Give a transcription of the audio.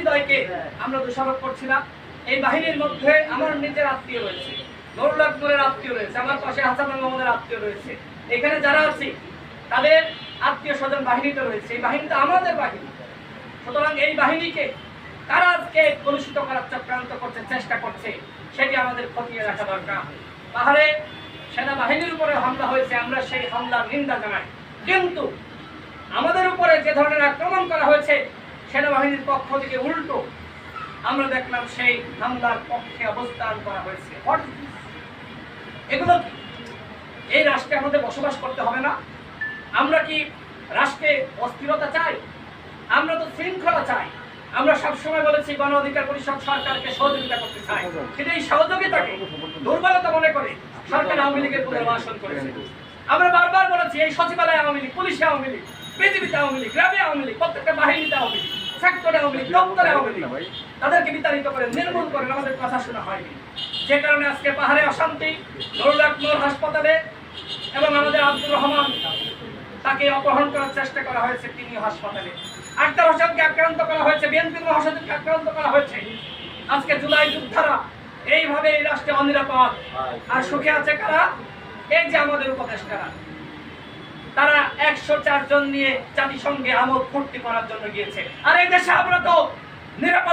হৃদয়কে আমরা দোষারোপ করছি না। এই বাহিনীর মধ্যে আমার নিজের আত্মীয় রয়েছে, নুরুল আকবরের আত্মীয় রয়েছে, আমার পাশে হাসান মাহমুদের আত্মীয় রয়েছে, এখানে যারা আছি তাদের আত্মীয় স্বজন বাহিনীতে রয়েছে। এই বাহিনীটা আমাদের বাহিনী। সুতরাং এই বাহিনীকে কারা আজকে কলুষিত করার চক্রান্ত করছে, চেষ্টা করছে, সেটি আমাদের খতিয়ে রাখা দরকার। পাহাড়ে সেনাবাহিনীর উপরে হামলা হয়েছে, আমরা সেই হামলার নিন্দা জানাই, কিন্তু আমাদের উপরে যে ধরনের আক্রমণ করা হয়েছে সেনাবাহিনীর পক্ষ থেকে উল্টো আমরা দেখলাম সেই হামলার পক্ষে অবস্থান করা হয়েছে। এগুলো এই রাষ্ট্রে আমাদের বসবাস করতে হবে না? আমরা কি রাষ্ট্রে অস্থিরতা চাই? আমরা তো শৃঙ্খলা চাই। আমরা সবসময় বলেছি গণ অধিকার পরিষদ সরকারকে সহযোগিতা করতে চাই, কিন্তু এই সহযোগিতাকে দুর্বলতা মনে করে সরকার আওয়ামী লীগের পুনর্বাসন করেছে। আমরা বারবার বলেছি এই সচিবালয় আওয়ামী লীগ, পুলিশে আওয়ামী লীগ, বিজিবিতে আওয়ামী লীগ, গ্রামে আওয়ামী লীগ, প্রত্যেকটা বাহিনীতে আওয়ামী লীগ, সেক্টরে আওয়ামী লীগ, দপ্তরে আওয়ামী লীগ, তাদেরকে বিতাড়িত করে নির্মূল করেন, আমাদের কথা শোনা হয়নি। যে কারণে আজকে পাহাড়ে অশান্তি, নুরুল আকবর হাসপাতালে এবং আমাদের আব্দুর রহমান তাকে অপহরণ করার চেষ্টা করা হয়েছে, তিনি হাসপাতালে। আক্তার হোসেনকে আক্রান্ত করা হয়েছে, বিএনপির মহাসচিবকে আক্রান্ত করা হয়েছে। আজকে জুলাই যোদ্ধারা এইভাবে এই রাষ্ট্রে অনিরাপদ। আর সুখে আছে কারা? এই যে আমাদের উপদেষ্টারা, তারা 104 জন নিয়ে জাতিসংঘে আমোদ ফুর্তি করার জন্য গিয়েছে। আর এই দেশে আমরা তো নিরাপদ